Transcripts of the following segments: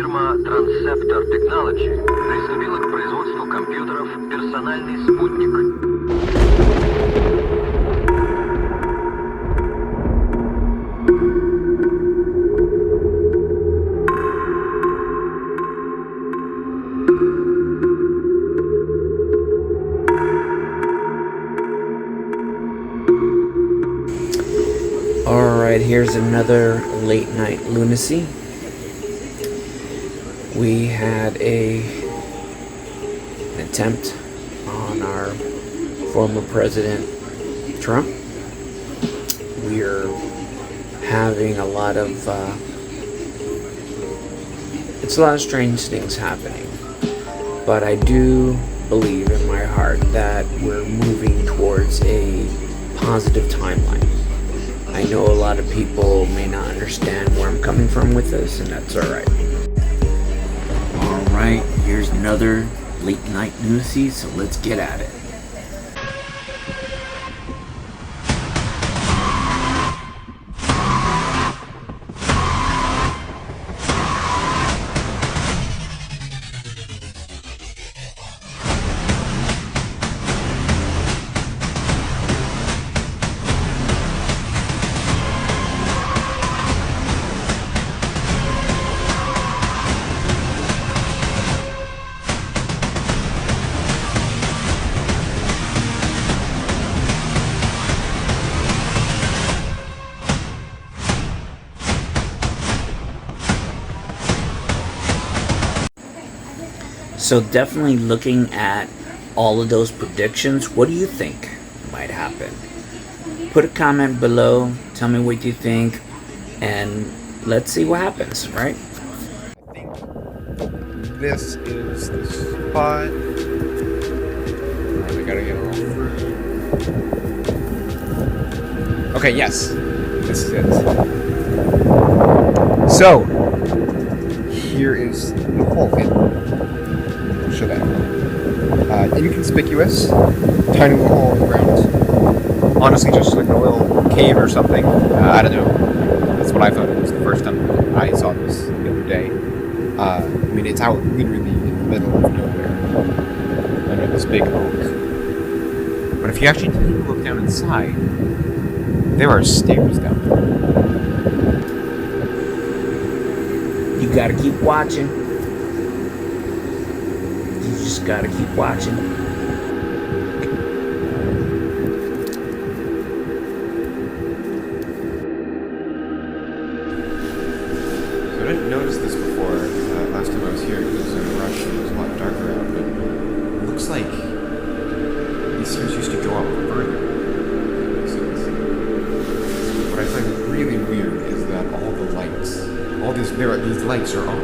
Фирма Transceptor Technology приступила к производству компьютеров «Персональный спутник». Alright, here's another Late Night Lunacy. We had an attempt on our former President Trump. We're having a lot of strange things happening. But I do believe in my heart that we're moving towards a positive timeline. I know a lot of people may not understand where I'm coming from with this, and that's alright. Alright, here's another Late Night Lunacy, so let's get at it. So definitely looking at all of those predictions, what do you think might happen? Put a comment below, tell me what you think, and let's see what happens, right? I think this is the spot. Alright, we gotta get a little through. Okay, yes. This is it. So, here is the whole thing. Show that. Inconspicuous, tiny little hole in the ground. Honestly, just like a little cave or something. I don't know. That's what I thought it was the first time I saw this the other day. I mean, it's out literally in the middle of nowhere, under this big oak. But if you actually take a look down inside, there are stairs down there. You gotta keep watching. You just gotta keep watching. So I didn't notice this before. Last time I was here, it was in a rush and it was a lot darker out, but it looks like these stairs used to go up further. So what I find really weird is that all the lights, these lights are on.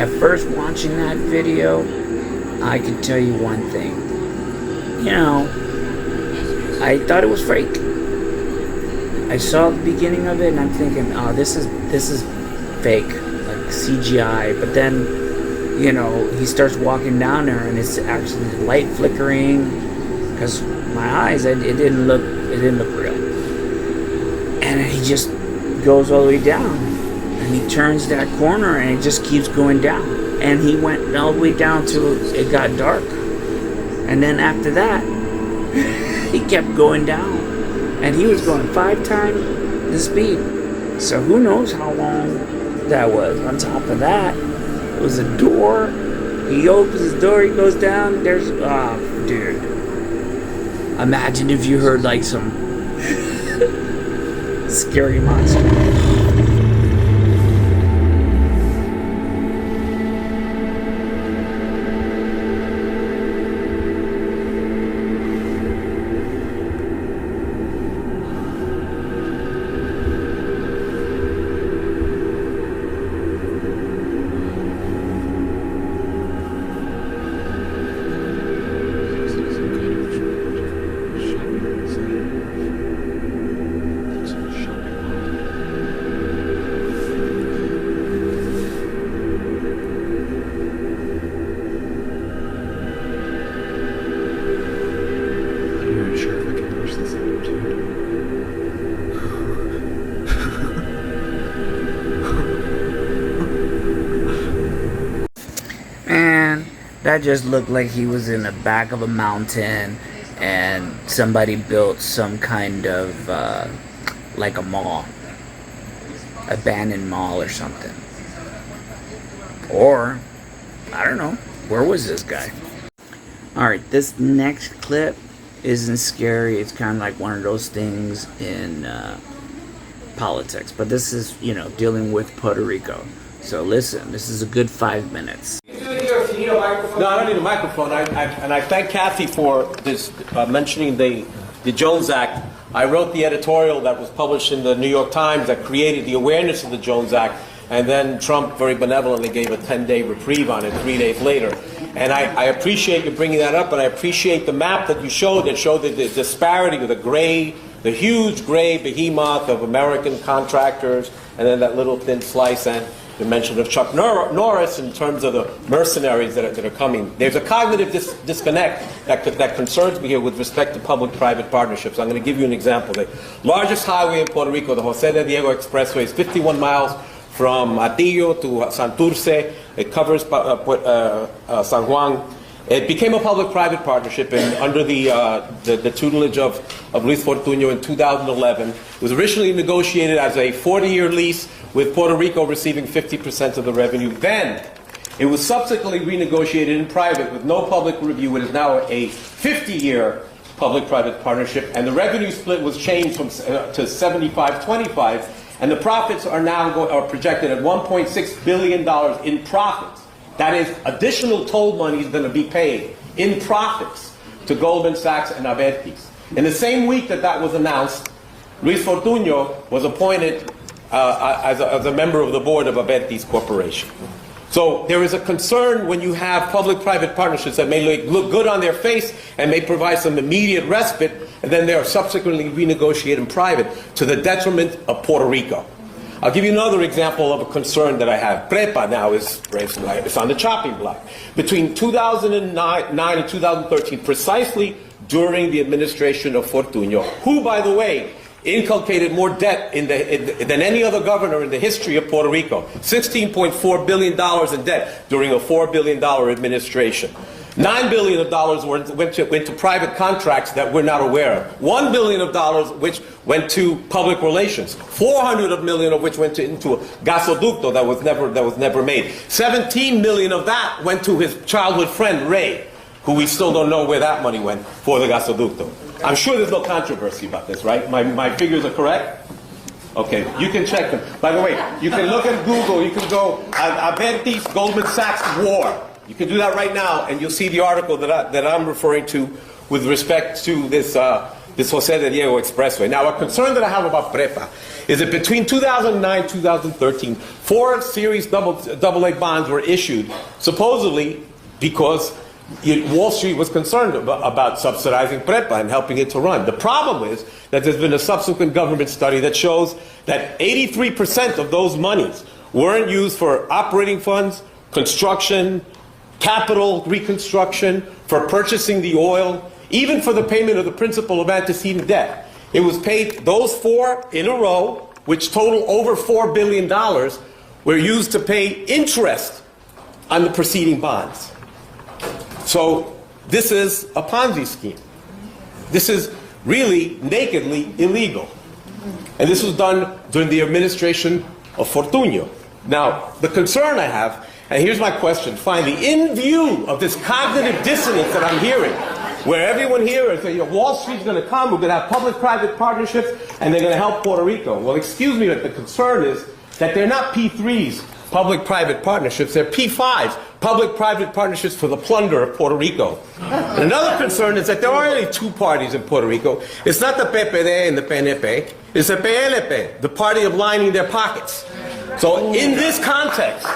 At first watching that video, I can tell you one thing. You know, I thought it was fake. I saw the beginning of it and I'm thinking, oh, this is fake, like CGI. But then, you know, he starts walking down there and it's actually light flickering. Because my eyes, it didn't look real. And he just goes all the way down. And he turns that corner and it just keeps going down. And he went all the way down till it got dark. And then after that, he kept going down. And he was going 5 times the speed. So who knows how long that was. On top of that, it was a door. He opens his door, he goes down. There's, oh, dude. Imagine if you heard like some scary monster. Man, that just looked like he was in the back of a mountain and somebody built some kind of like a mall, abandoned mall or something. Or I don't know, where was this guy? Alright, this next clip isn't scary. It's kind of like one of those things in politics, but this is, you know, dealing with Puerto Rico. So listen, this is a good 5 minutes. No, I don't need a microphone. And I thank Kathy for this mentioning the Jones Act. I wrote the editorial that was published in the New York Times that created the awareness of the Jones Act, and then Trump very benevolently gave a 10-day reprieve on it 3 days later. And I appreciate you bringing that up, and I appreciate the map that you showed that showed the disparity of the huge gray behemoth of American contractors, and then that little thin slice, and the mention of Chuck Norris in terms of the mercenaries that are coming. There's a cognitive disconnect that concerns me here with respect to public-private partnerships. I'm going to give you an example. The largest highway in Puerto Rico, the Jose de Diego Expressway, is 51 miles from Atillo to Santurce. It covers San Juan. It became a public-private partnership under the tutelage of Luis Fortuño in 2011. It was originally negotiated as a 40-year lease with Puerto Rico receiving 50% of the revenue. Then it was subsequently renegotiated in private with no public review. It is now a 50-year public-private partnership, and the revenue split was changed to 75-25, and the profits are now projected at $1.6 billion in profits. That is additional toll money is going to be paid in profits to Goldman Sachs and Abertis. In the same week that was announced, Luis Fortuño was appointed as a member of the board of Abertis Corporation. So there is a concern when you have public-private partnerships that may look good on their face and may provide some immediate respite, and then they are subsequently renegotiated in private to the detriment of Puerto Rico. I'll give you another example of a concern that I have. PREPA now is on the chopping block. Between 2009 and 2013, precisely during the administration of Fortuño, who, by the way, inculcated more debt than any other governor in the history of Puerto Rico. $16.4 billion in debt during a $4 billion administration. $9 billion went to private contracts that we're not aware of. $1 billion which went to public relations. $400 million of which went into a gasoducto that was never made. $17 million of that went to his childhood friend Ray, who we still don't know where that money went for the gasoducto. I'm sure there's no controversy about this, right? My figures are correct? Okay, you can check them. By the way, you can look at Google, you can go Abertis Goldman Sachs War. You can do that right now, and you'll see the article that I'm referring to with respect to this this Jose de Diego Expressway. Now, a concern that I have about PREPA is that between 2009 and 2013, 4 series AA bonds were issued, supposedly because Wall Street was concerned about subsidizing PREPA and helping it to run. The problem is that there's been a subsequent government study that shows that 83% of those monies weren't used for operating funds, construction, capital reconstruction, for purchasing the oil, even for the payment of the principal of antecedent debt. It was paid, those 4 in a row, which total over $4 billion, were used to pay interest on the preceding bonds. So this is a Ponzi scheme. This is really nakedly illegal. And this was done during the administration of Fortunio. Now, the concern I have, and here's my question, finally, in view of this cognitive dissonance that I'm hearing, where everyone here is saying, Wall Street's going to come, we're going to have public-private partnerships, and they're going to help Puerto Rico. Well, excuse me, but the concern is that they're not P3s, public-private partnerships, they're P5s, public-private partnerships for the plunder of Puerto Rico. And another concern is that there are only 2 parties in Puerto Rico. It's not the PPD and the PNP, it's the PLP, the party of lining their pockets. So in this context,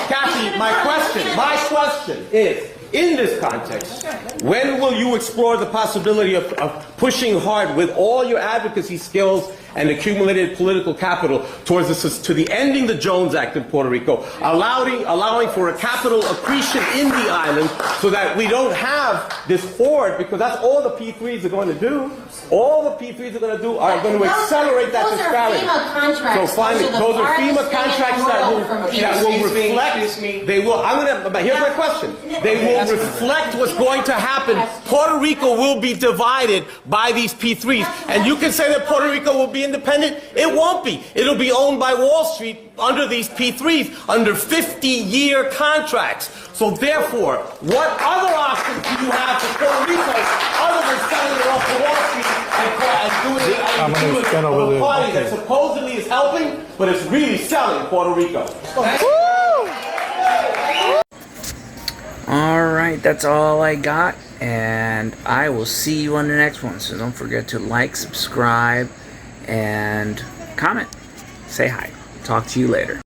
Kathy, my question is, in this context, when will you explore the possibility of pushing hard with all your advocacy skills and accumulated political capital towards to the ending the Jones Act in Puerto Rico, allowing for a capital accretion in the island so that we don't have this hoard, because that's all the P3s are going to do. All the P3s are going to do are going to accelerate that disparity. So finally, those are FEMA contracts that will reflect, they will, here's my question. They will reflect what's going to happen. Puerto Rico will be divided by these P3s. And you can say that Puerto Rico will be independent. It won't be. It'll be owned by Wall Street under these P3s, under 50-year contracts. So therefore, what other options do you have for Puerto Rico other than selling it off to Wall Street and doing it for a party that supposedly is helping, but it's really selling Puerto Rico? Alright, that's all I got, and I will see you on the next one. So don't forget to like, subscribe, and comment. Say hi. Talk to you later.